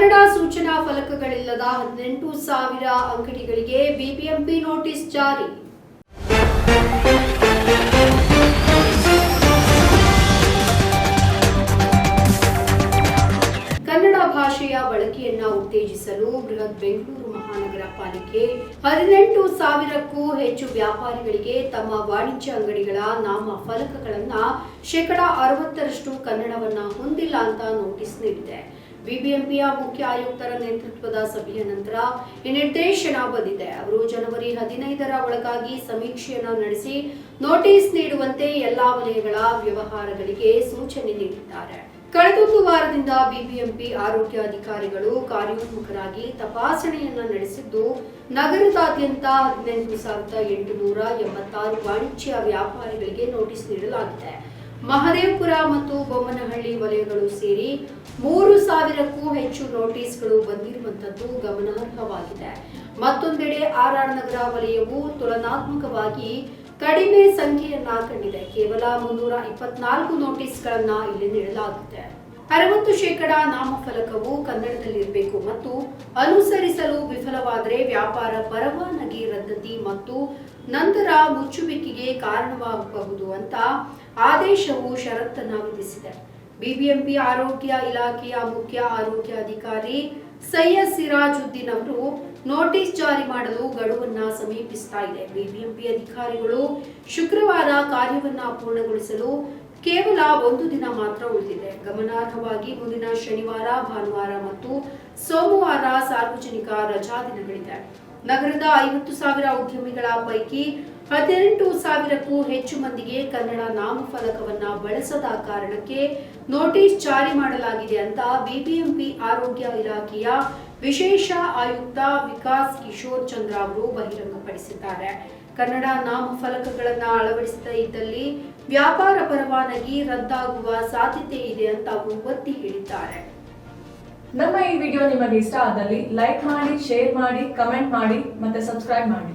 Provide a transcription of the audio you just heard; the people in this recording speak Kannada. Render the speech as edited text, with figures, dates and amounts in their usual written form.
ಕನ್ನಡ ಸೂಚನಾ ಫಲಕಗಳಿಲ್ಲದ 18,000 ಅಂಗಡಿಗಳಿಗೆ ಬಿಬಿಎಂಪಿ ನೋಟಿಸ್ ಜಾರಿ. ಕನ್ನಡ ಭಾಷೆಯ ಬಳಕೆಯನ್ನ ಉತ್ತೇಜಿಸಲು ಬೃಹತ್ ಬೆಂಗಳೂರು ಮಹಾನಗರ ಪಾಲಿಕೆ 18,000ಕ್ಕೂ ಹೆಚ್ಚು ವ್ಯಾಪಾರಿಗಳಿಗೆ ತಮ್ಮ ವಾಣಿಜ್ಯ ಅಂಗಡಿಗಳ ನಾಮ ಫಲಕಗಳನ್ನ 60% ಕನ್ನಡವನ್ನ ಹೊಂದಿಲ್ಲ ಅಂತ ನೋಟಿಸ್ ನೀಡಿದೆ. ಬಿಬಿಎಂಪಿಯ ಮುಖ್ಯ ಆಯುಕ್ತರ ನೇತೃತ್ವದ ಸಭೆಯ ನಂತರ ಈ ನಿರ್ದೇಶನ ಬಂದಿದೆ. ಅವರು ಜನವರಿ 15ರ ಒಳಗಾಗಿ ಸಮೀಕ್ಷೆಯನ್ನು ನಡೆಸಿ ನೋಟಿಸ್ ನೀಡುವಂತೆ ಎಲ್ಲಾ ವಲಯಗಳ ವ್ಯವಹಾರಗಳಿಗೆ ಸೂಚನೆ ನೀಡಿದ್ದಾರೆ. ಕಳೆದೊಂದು ವಾರದಿಂದ ಬಿಬಿಎಂಪಿ ಆರೋಗ್ಯ ಅಧಿಕಾರಿಗಳು ಕಾರ್ಯೋನ್ಮುಖರಾಗಿ ತಪಾಸಣೆಯನ್ನ ನಡೆಸಿದ್ದು, ನಗರದಾದ್ಯಂತ 18,886 ವಾಣಿಜ್ಯ ವ್ಯಾಪಾರಿಗಳಿಗೆ ನೋಟಿಸ್ ನೀಡಲಾಗಿದೆ. ಮಹದೇವಪುರ ಮತ್ತು ಬೊಮ್ಮನಹಳ್ಳಿ ವಲಯಗಳು ಸೇರಿ 3,000ಕ್ಕೂ ಹೆಚ್ಚು ನೋಟಿಸ್ಗಳು ಬಂದಿರುವಂತದ್ದು ಗಮನಾರ್ಹವಾಗಿದೆ. ಮತ್ತೊಂದೆಡೆ ಆರ್ಆರ್ ನಗರ ವಲಯವು ತುಲನಾತ್ಮಕವಾಗಿ ಕಡಿಮೆ ಸಂಖ್ಯೆಯನ್ನ ಕಂಡಿದೆ. ಕೇವಲ 324 ನೋಟಿಸ್ಗಳನ್ನ ಇಲ್ಲಿ ನೀಡಲಾಗಿದೆ. 60% ನಾಮಫಲಕವು ಕನ್ನಡದಲ್ಲಿರಬೇಕು ಮತ್ತು ಅನುಸರಿಸಲು ವಿಫಲವಾದರೆ ವ್ಯಾಪಾರ ಪರವಾನಗಿ ರದ್ದತಿ ಮತ್ತು ನಂತರ ಮುಚ್ಚುವಿಕೆಗೆ ಕಾರಣವಾಗಬಹುದು ಅಂತ ಆದೇಶವು ಷರತ್ತನ್ನ ವಿಧಿಸಿದೆ. ಬಿಬಿಎಂಪಿ ಆರೋಗ್ಯ ಇಲಾಖೆಯ ಮುಖ್ಯ ಆರೋಗ್ಯ ಅಧಿಕಾರಿ ಸೈಯದ್ ಸಿರಾಜುದ್ದೀನ್ ಅವರು ನೋಟಿಸ್ ಜಾರಿ ಮಾಡಲು ಗಡುವನ್ನ ಸಮೀಪಿಸ್ತಾ ಇದೆ. ಬಿಬಿಎಂಪಿ ಅಧಿಕಾರಿಗಳು ಶುಕ್ರವಾರ ಕಾರ್ಯವನ್ನ ಪೂರ್ಣಗೊಳಿಸಲು ಕೇವಲ 1 ದಿನ ಮಾತ್ರ ಉಳಿದಿದೆ. ಗಮನಾರ್ಹವಾಗಿ ಮುಂದಿನ ಶನಿವಾರ, ಭಾನುವಾರ ಮತ್ತು ಸೋಮವಾರ ಸಾರ್ವಜನಿಕ ರಜಾ ದಿನಗಳಿದೆ. ನಗರದ 50,000 ಉದ್ಯಮಿಗಳ ಪೈಕಿ 18,000ಕ್ಕೂ ಹೆಚ್ಚು ಮಂದಿಗೆ ಕನ್ನಡ ನಾಮಫಲಕವನ್ನ ಬಳಸದ ಕಾರಣಕ್ಕೆ ನೋಟಿಸ್ ಜಾರಿ ಮಾಡಲಾಗಿದೆ ಅಂತ ಬಿಬಿಎಂಪಿ ಆರೋಗ್ಯ ಇಲಾಖೆಯ ವಿಶೇಷ ಆಯುಕ್ತ ವಿಕಾಸ್ ಕಿಶೋರ್ ಚಂದ್ರ ಅವರು ಬಹಿರಂಗಪಡಿಸಿದ್ದಾರೆ. ಕನ್ನಡ ನಾಮಫಲಕಗಳನ್ನು ಅಳವಡಿಸದೇ ಇದ್ದಲ್ಲಿ ವ್ಯಾಪಾರ ಪರವಾನಗಿ ರದ್ದಾಗುವ ಸಾಧ್ಯತೆ ಇದೆ ಅಂತ ಅವರು ಒತ್ತಿ ಹೇಳಿದ್ದಾರೆ. ನಮ್ಮ ಈ ವಿಡಿಯೋ ನಿಮಗೆ ಇಷ್ಟ ಆದಲ್ಲಿ ಲೈಕ್ ಮಾಡಿ, ಶೇರ್ ಮಾಡಿ, ಕಮೆಂಟ್ ಮಾಡಿ ಮತ್ತೆ ಸಬ್ಸ್ಕ್ರೈಬ್ ಮಾಡಿ.